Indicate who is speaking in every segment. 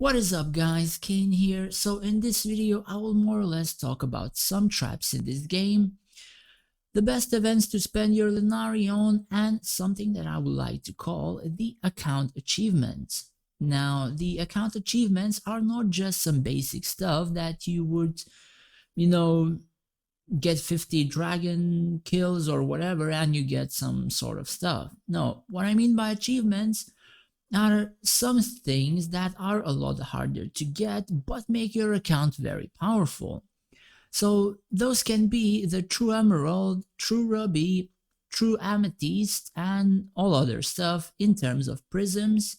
Speaker 1: What is up guys, Kane here. So in this video I will more or less talk about some traps in this game, the best events to spend your Lenari on, and something that I would like to call the account achievements. Now the account achievements are not just some basic stuff that you would, get 50 dragon kills or whatever and you get some sort of stuff. No, what I mean by achievements are some things that are a lot harder to get but make your account very powerful. So those can be the true emerald, true ruby, true amethyst, and all other stuff in terms of prisms.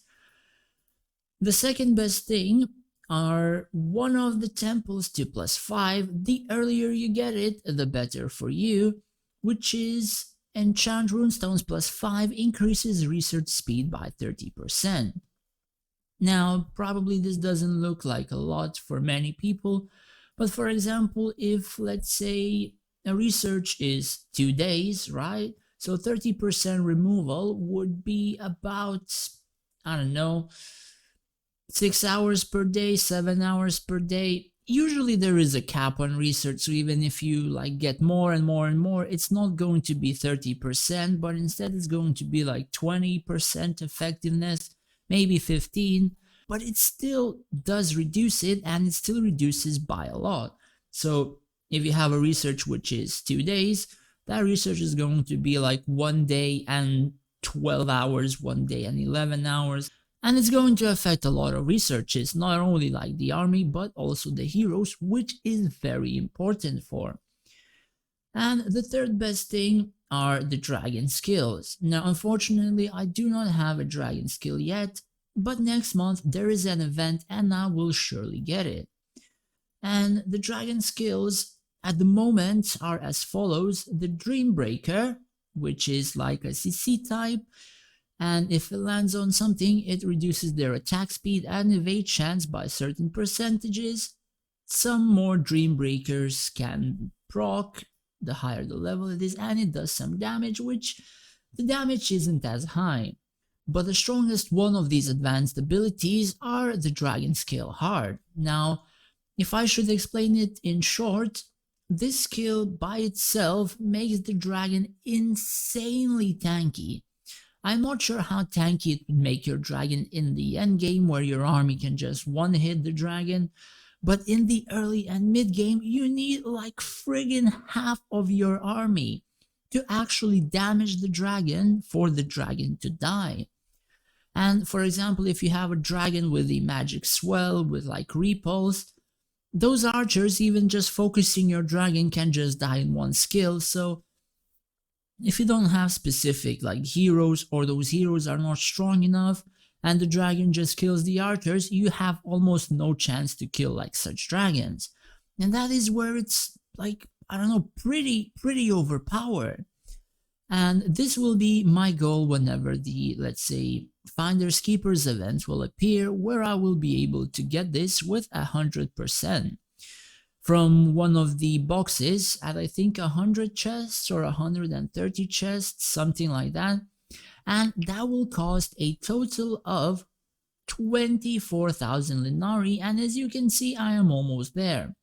Speaker 1: The second best thing are one of the temples to +5. The earlier you get it, the better for you, which is enchant runestones +5 increases research speed by 30%. Now, probably this doesn't look like a lot for many people, but for example, if let's say a research is 2 days, right? So 30% removal would be about, I don't know, 6 hours per day, 7 hours per day. Usually there is a cap on research, so even if you get more and more and more, it's not going to be 30%, but instead it's going to be like 20% effectiveness, maybe 15, but it still does reduce it, and it still reduces by a lot. So if you have a research which is 2 days, that research is going to be like 1 day and 12 hours, 1 day and 11 hours. And it's going to affect a lot of researches, not only like the army, but also the heroes, which is very important for. And the third best thing are the dragon skills. Now, unfortunately, I do not have a dragon skill yet, but next month there is an event and I will surely get it. And the dragon skills at the moment are as follows: the Dreambreaker, which is like a CC type, and if it lands on something, it reduces their attack speed and evade chance by certain percentages. Some more Dreambreakers can proc the higher the level it is, and it does some damage, which the damage isn't as high. But the strongest one of these advanced abilities are the Dragon Skill Hard. Now, if I should explain it in short, this skill by itself makes the dragon insanely tanky. I'm not sure how tanky it would make your dragon in the endgame, where your army can just one-hit the dragon, but in the early and mid-game you need like friggin' half of your army to actually damage the dragon for the dragon to die. And for example, if you have a dragon with the magic swell with like repulse, those archers, even just focusing your dragon, can just die in one skill. So if you don't have specific heroes, or those heroes are not strong enough and the dragon just kills the archers, you have almost no chance to kill such dragons. And that is where it's I don't know, pretty overpowered. And this will be my goal whenever the, let's say, Finders Keepers event will appear, where I will be able to get this with 100%. From one of the boxes at I think 100 chests or 130 chests, something like that, and that will cost a total of 24,000 Lenari, and as you can see I am almost there,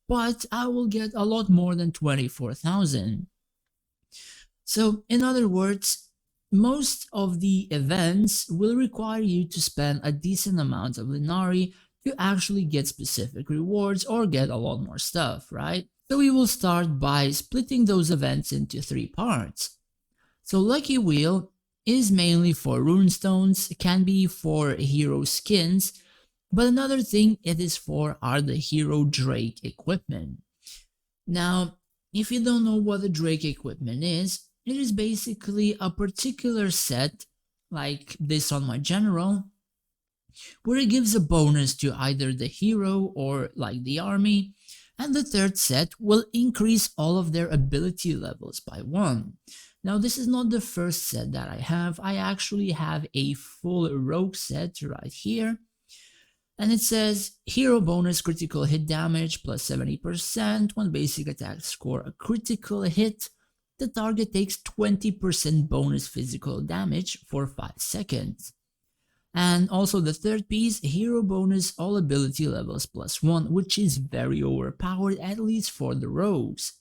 Speaker 1: but I will get a lot more than 24,000. So in other words, most of the events will require you to spend a decent amount of Lenari to actually get specific rewards or get a lot more stuff, right? So we will start by splitting those events into 3 parts. So Lucky Wheel is mainly for runestones, it can be for hero skins, but another thing it is for are the Hero Drake equipment. Now, if you don't know what the Drake equipment is, it is basically a particular set like this on my general, where it gives a bonus to either the hero or the army, and the third set will increase all of their ability levels by 1. Now this is not the first set that I have. I actually have a full rogue set right here, and it says hero bonus critical hit damage plus 70% when basic attacks score a critical hit. The target takes 20% bonus physical damage for 5 seconds. And also the third piece, hero bonus all ability levels +1, which is very overpowered, at least for the rogues.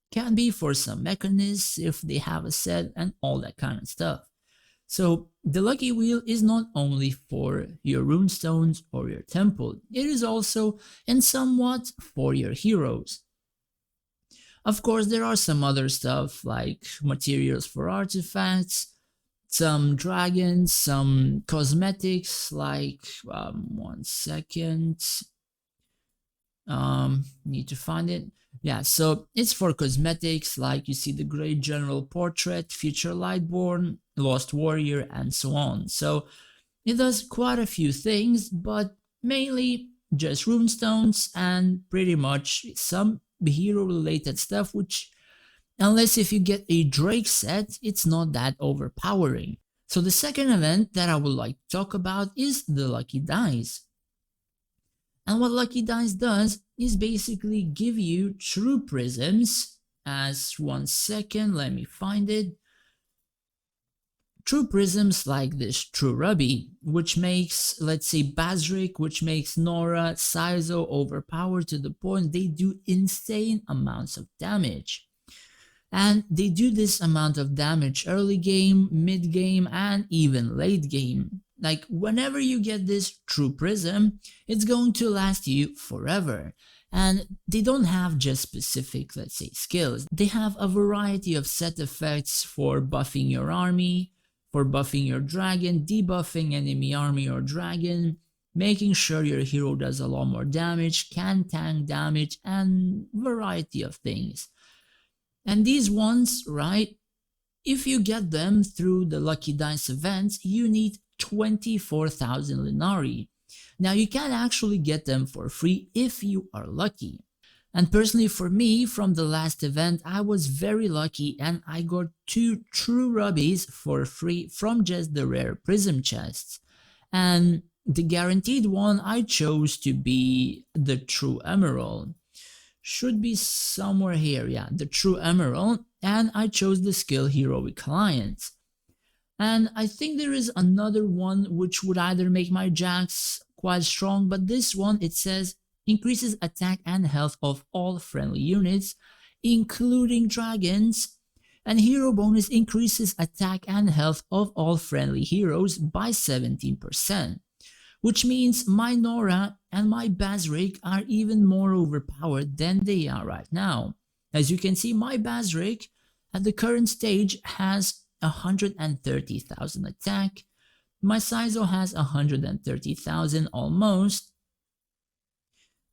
Speaker 1: Can be for some mechanists if they have a set and all that kind of stuff. So the lucky wheel is not only for your runestones or your temple, it is also and somewhat for your heroes. Of course, there are some other stuff like materials for artifacts, some dragons, some cosmetics like, one second, need to find it. Yeah, so it's for cosmetics like you see the Great General Portrait, Future Lightborn, Lost Warrior, and so on. So it does quite a few things, but mainly just runestones and pretty much some hero related stuff, which unless if you get a Drake set, it's not that overpowering. So the second event that I would like to talk about is the Lucky Dice. And what Lucky Dice does is basically give you true prisms as, one second, let me find it. True prisms like this True Ruby, which makes, let's say, Basric, which makes Nora, Saizo overpowered to the point they do insane amounts of damage. And they do this amount of damage early game, mid game, and even late game. Like whenever you get this True Prism, it's going to last you forever. And they don't have just specific, let's say, skills. They have a variety of set effects for buffing your army, for buffing your dragon, debuffing enemy army or dragon, making sure your hero does a lot more damage, can tank damage, and variety of things. And these ones, right, if you get them through the Lucky Dice events, you need 24,000 Linari. Now you can actually get them for free if you are lucky. And personally for me, from the last event, I was very lucky and I got 2 True Rubies for free from just the rare Prism chests. And the guaranteed one I chose to be the True Emerald. Should be somewhere here, yeah, the True Emerald, and I chose the skill Heroic Alliance. And I think there is another one which would either make my Jax quite strong, but this one, it says increases attack and health of all friendly units, including dragons, and hero bonus increases attack and health of all friendly heroes by 17%. Which means my Nora and my Basric are even more overpowered than they are right now. As you can see, my Basric at the current stage has 130,000 attack, my Saizo has 130,000 almost,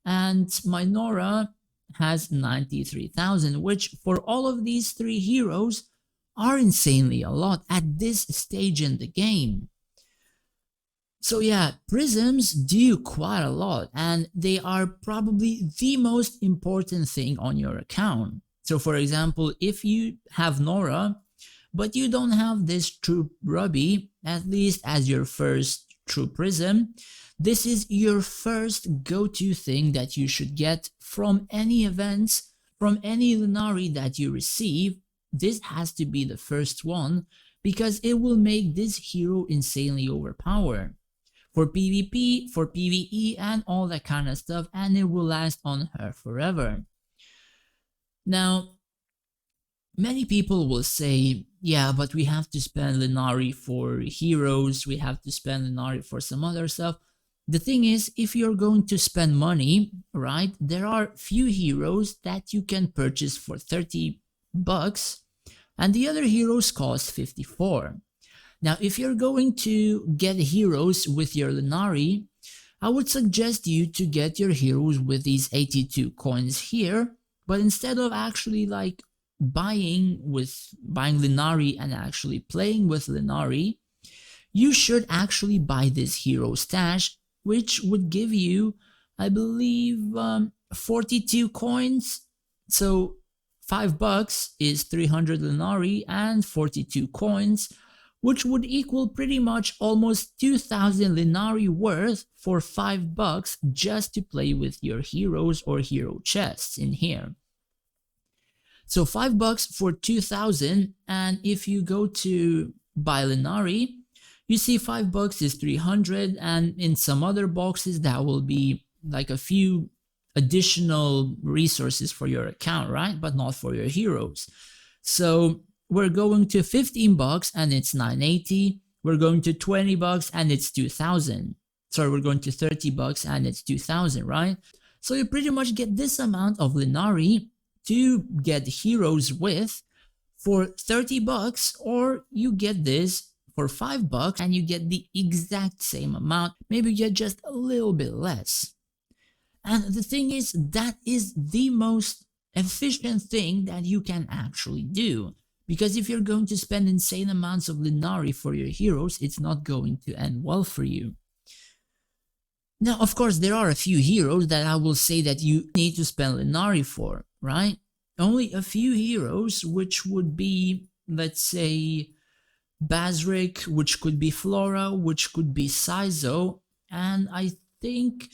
Speaker 1: and my Nora has 93,000, which for all of these 3 heroes are insanely a lot at this stage in the game. So yeah, prisms do quite a lot and they are probably the most important thing on your account. So for example, if you have Nora, but you don't have this True Ruby, at least as your first True Prism, this is your first go-to thing that you should get from any events, from any Lunari that you receive. This has to be the first one because it will make this hero insanely overpowered. For PvP, for PvE, and all that kind of stuff, and it will last on her forever. Now, many people will say, yeah, but we have to spend Linari for heroes, we have to spend Linari for some other stuff. The thing is, if you're going to spend money, right, there are few heroes that you can purchase for 30 bucks, and the other heroes cost 54. Now, if you're going to get heroes with your Linari, I would suggest you to get your heroes with these 82 coins here, but instead of actually like buying Linari and actually playing with Linari, you should actually buy this hero stash, which would give you, I believe, 42 coins. So 5 bucks is 300 Linari and 42 coins, which would equal pretty much almost 2,000 Linari worth for 5 bucks just to play with your heroes or hero chests in here. So 5 bucks for 2,000, and if you go to buy Linari, You see, $5 is 300, and in some other boxes that will be like a few additional resources for your account, right? But not for your heroes. So we're going to $15 and it's 980. We're going to $20 and it's 2000. Sorry, we're going to $30 and it's 2000, right? So you pretty much get this amount of Linari to get heroes with for $30, or you get this for $5 and you get the exact same amount. Maybe you get just a little bit less. And the thing is, that is the most efficient thing that you can actually do. Because if you're going to spend insane amounts of Linari for your heroes, it's not going to end well for you. Now, of course, there are a few heroes that I will say that you need to spend Linari for, right? Only a few heroes, which would be, let's say, Basric, which could be Flora, which could be Saizo, and I think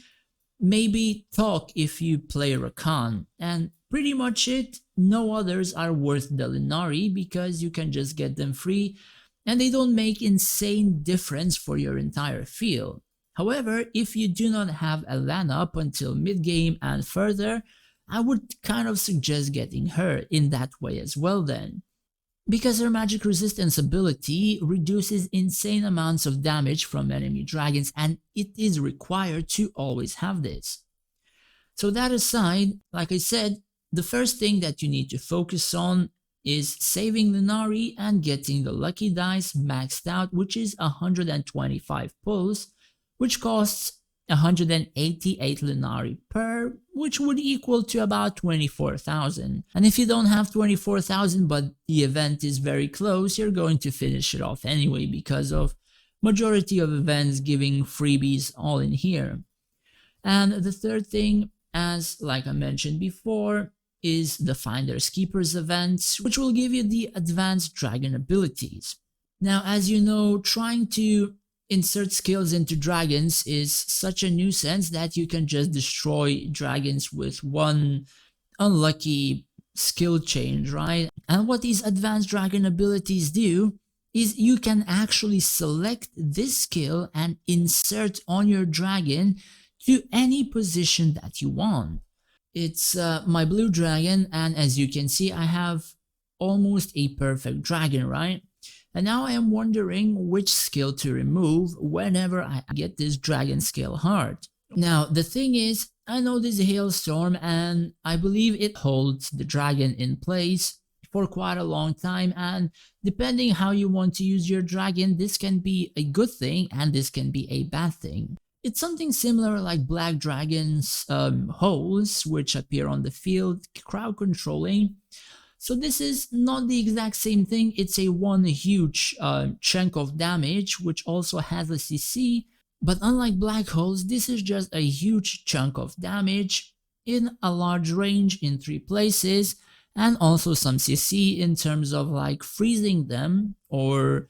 Speaker 1: maybe Talk if you play Rakan, and pretty much it. No others are worth the Linari because you can just get them free and they don't make insane difference for your entire field. However, if you do not have a LAN up until mid-game and further, I would kind of suggest getting her in that way as well then. Because her magic resistance ability reduces insane amounts of damage from enemy dragons, and it is required to always have this. So that aside, like I said, the first thing that you need to focus on is saving Linari and getting the lucky dice maxed out, which is 125 pulls, which costs 188 Linari per, which would equal to about 24,000. And if you don't have 24,000 but the event is very close, you're going to finish it off anyway because of majority of events giving freebies all in here. And the third thing, as like I mentioned before, is the Finders Keepers events, which will give you the advanced dragon abilities. Now, as you know, trying to insert skills into dragons is such a nuisance that you can just destroy dragons with one unlucky skill change, right? And what these advanced dragon abilities do is you can actually select this skill and insert on your dragon to any position that you want. It's my blue dragon, and as you can see, I have almost a perfect dragon, right? And now I am wondering which skill to remove whenever I get this dragon skill heart. Now the thing is, I know this hailstorm and I believe it holds the dragon in place for quite a long time, and depending how you want to use your dragon, this can be a good thing and this can be a bad thing. It's something similar like Black Dragon's holes, which appear on the field, crowd controlling. So this is not the exact same thing, it's a one huge chunk of damage, which also has a CC, but unlike Black Holes, this is just a huge chunk of damage in a large range in 3 places, and also some CC in terms of like freezing them or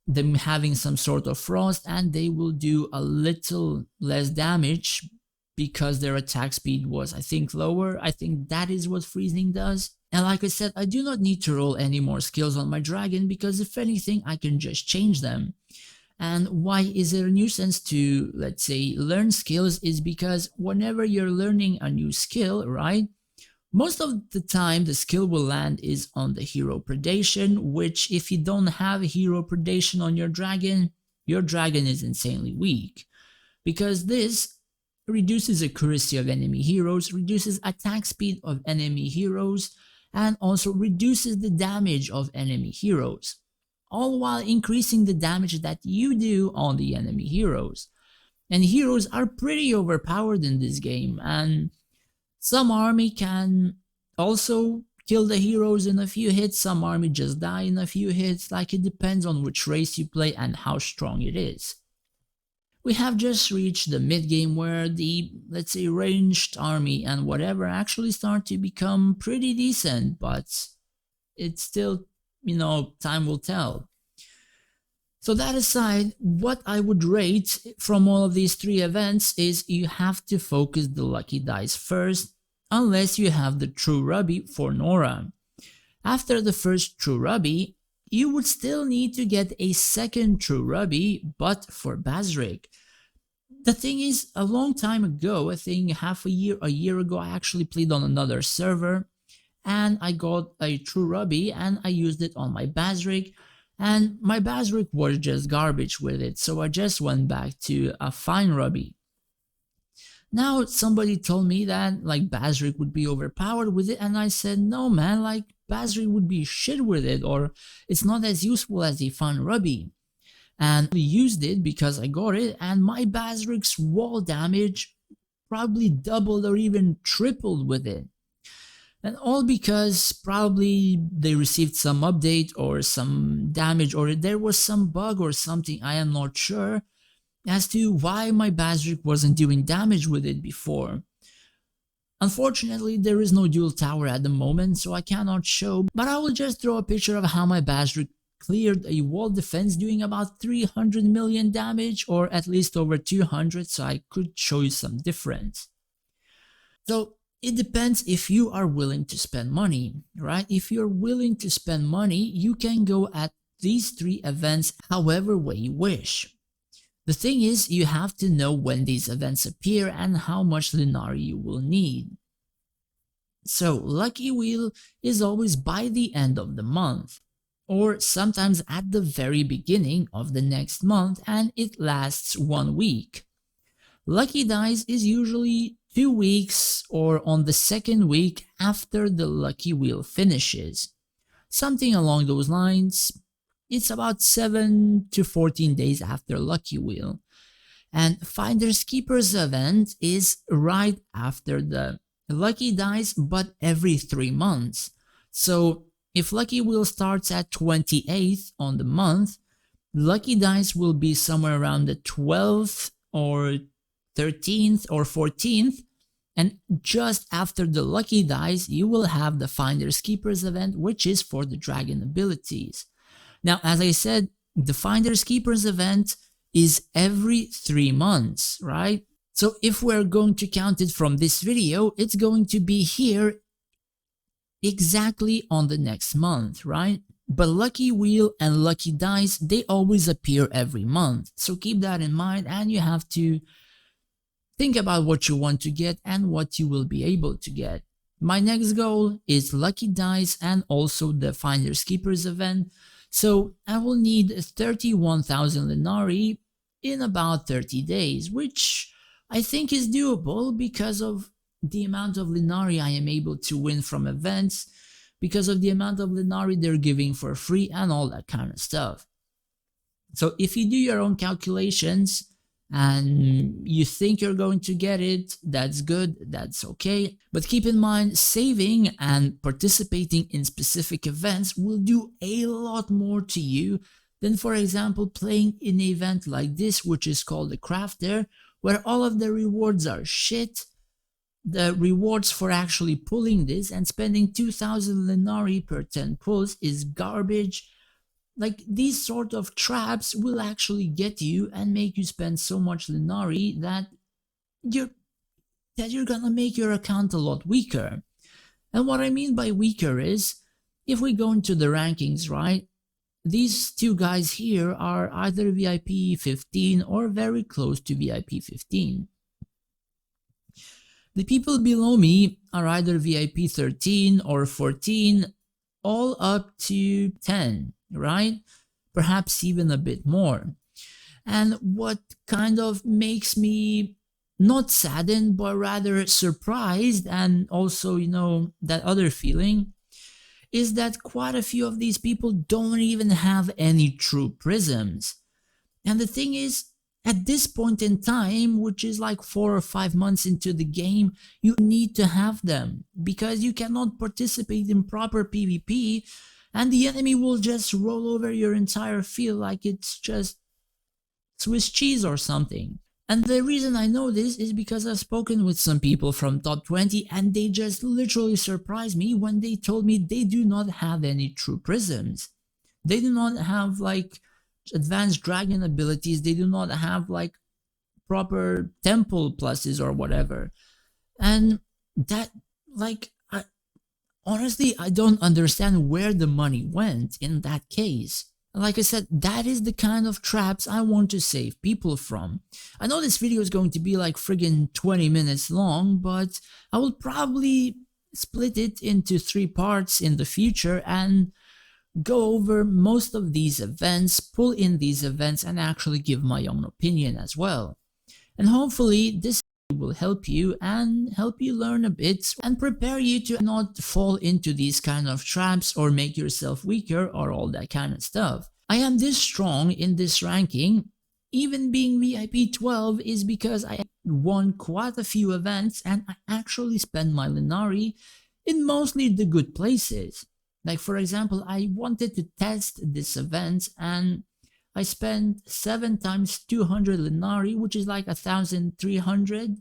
Speaker 1: them having some sort of frost, and they will do a little less damage because their attack speed was, I think, lower. I think that is what freezing does. And like I said, I do not need to roll any more skills on my dragon because if anything, I can just change them. And why is it a nuisance to, let's say, learn skills is because whenever you're learning a new skill, right, most of the time the skill will land is on the hero predation, which if you don't have hero predation on your dragon is insanely weak. Because this reduces accuracy of enemy heroes, reduces attack speed of enemy heroes, and also reduces the damage of enemy heroes, all while increasing the damage that you do on the enemy heroes. And heroes are pretty overpowered in this game, and some army can also kill the heroes in a few hits, some army just die in a few hits, like it depends on which race you play and how strong it is. We have just reached the mid-game where the, let's say, ranged army and whatever actually start to become pretty decent, but it's still, time will tell. So that aside, what I would rate from all of these 3 events is you have to focus the lucky dice first, unless you have the true Ruby for Nora. After the first true Ruby, you would still need to get a second True Ruby, but for Basric. The thing is, a long time ago, I think half a year ago, I actually played on another server and I got a True Ruby and I used it on my Basric, and my Basric was just garbage with it, so I just went back to a fine Ruby. Now somebody told me that like Basric would be overpowered with it, and I said no man, like Basric would be shit with it, or it's not as useful as a fine Ruby. And I used it because I got it, and my Basric's wall damage probably doubled or even tripled with it. And all because probably they received some update or some damage, or there was some bug or something, I am not sure, as to why my Basric wasn't doing damage with it before. Unfortunately, there is no dual tower at the moment, so I cannot show, but I will just throw a picture of how my Basric cleared a wall defense doing about 300 million damage, or at least over 200, so I could show you some difference. So it depends if you are willing to spend money, right? If you're willing to spend money, you can go at these 3 events however way you wish. The thing is, you have to know when these events appear and how much Lunari you will need. So Lucky Wheel is always by the end of the month, or sometimes at the very beginning of the next month, and it lasts 1 week. Lucky Dice is usually 2 weeks or on the 2nd week after the Lucky Wheel finishes. Something along those lines. It's about 7 to 14 days after Lucky Wheel. And Finders Keepers event is right after the Lucky Dice, but every 3 months. So if Lucky Wheel starts at 28th on the month, Lucky Dice will be somewhere around the 12th or 13th or 14th, and just after the Lucky Dice you will have the Finders Keepers event, which is for the dragon abilities. Now, as I said, the Finders Keepers event is every 3 months, right? So if we're going to count it from this video, it's going to be here exactly on the next month, right? But Lucky Wheel and Lucky Dice, they always appear every month. So keep that in mind, and you have to think about what you want to get and what you will be able to get. My next goal is Lucky Dice and also the Finders Keepers event. So I will need 31,000 Lenari in about 30 days, which I think is doable because of the amount of Lenari I am able to win from events, because of the amount of Lenari they're giving for free and all that kind of stuff. So if you do your own calculations and you think you're going to get it, that's good, that's okay. But keep in mind, saving and participating in specific events will do a lot more to you than, for example, playing in an event like this, which is called the Crafter, where all of the rewards are shit. The rewards for actually pulling this and spending 2,000 Lenari per 10 pulls is garbage. Like, these sort of traps will actually get you and make you spend so much Lenari that you're gonna make your account a lot weaker. And what I mean by weaker is, if we go into the rankings, right, these 2 guys here are either VIP 15 or very close to VIP 15. The people below me are either VIP 13 or 14, all up to 10, right? Perhaps even a bit more. And what kind of makes me not saddened, but rather surprised, and also, that other feeling, is that quite a few of these people don't even have any true prisms. And the thing is, at this point in time, which is like 4 or 5 months into the game, you need to have them, because you cannot participate in proper PvP and the enemy will just roll over your entire field like it's just Swiss cheese or something. And the reason I know this is because I've spoken with some people from top 20 and they just literally surprised me when they told me they do not have any true prisms. They do not have like advanced dragon abilities, they do not have like proper temple pluses or whatever. And that, like, Honestly, I don't understand where the money went in that case. Like I said, that is the kind of traps I want to save people from. I know this video is going to be like friggin' 20 minutes long, but I will probably split it into 3 parts in the future and go over most of these events, pull in these events, and actually give my own opinion as well. And hopefully this will help you and help you learn a bit and prepare you to not fall into these kind of traps or make yourself weaker or all that kind of stuff. I am this strong in this ranking. Even being VIP 12 is because I won quite a few events and I actually spent my Linari in mostly the good places. Like for example, I wanted to test this event and I spent 7 times 200 Linari, which is like 1,300.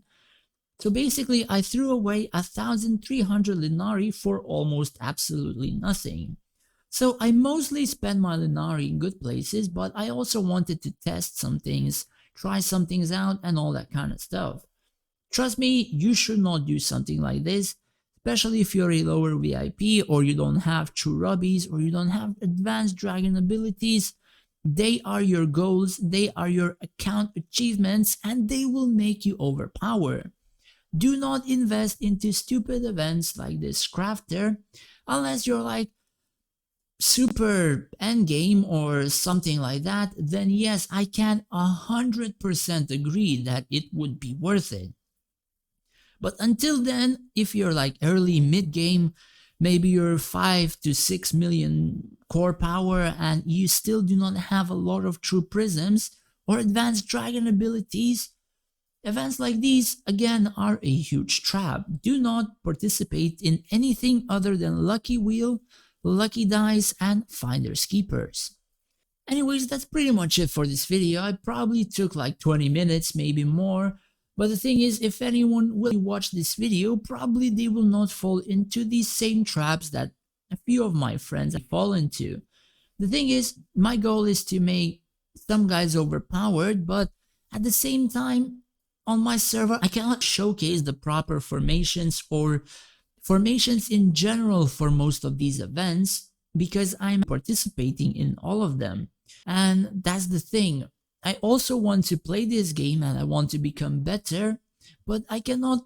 Speaker 1: So basically, I threw away 1,300 Linari for almost absolutely nothing. So I mostly spent my Linari in good places, but I also wanted to test some things, try some things out, and all that kind of stuff. Trust me, you should not do something like this, especially if you're a lower VIP or you don't have true rubbies or you don't have advanced dragon abilities. They are your goals, they are your account achievements, and they will make you overpower. Do not invest into stupid events like this crafter unless you're like super endgame or something like that. Then yes, I can 100% agree that it would be worth it. But until then, if you're like early mid game, maybe you're 5 to 6 million core power and you still do not have a lot of true prisms or advanced dragon abilities, events like these again are a huge trap. Do not participate in anything other than Lucky Wheel, Lucky Dice, and Finders Keepers. Anyways, that's pretty much it for this video. I probably took like 20 minutes, maybe more. But the thing is, if anyone will watch this video, probably they will not fall into these same traps that a few of my friends have fallen into. The thing is, my goal is to make some guys overpowered, but at the same time, on my server, I cannot showcase the proper formations or formations in general for most of these events because I'm participating in all of them. And that's the thing. I also want to play this game and I want to become better, but I cannot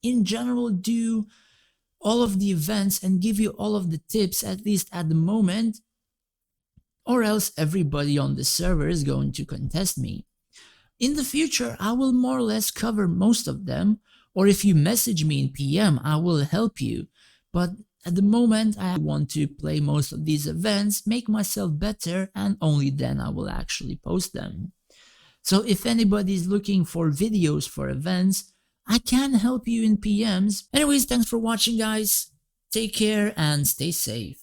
Speaker 1: in general do all of the events and give you all of the tips, at least at the moment, or else everybody on the server is going to contest me. In the future, I will more or less cover most of them, or if you message me in PM, I will help you. But at the moment, I want to play most of these events, make myself better, and only then I will actually post them. So if anybody is looking for videos for events, I can help you in PMs. Anyways, thanks for watching guys. Take care and stay safe.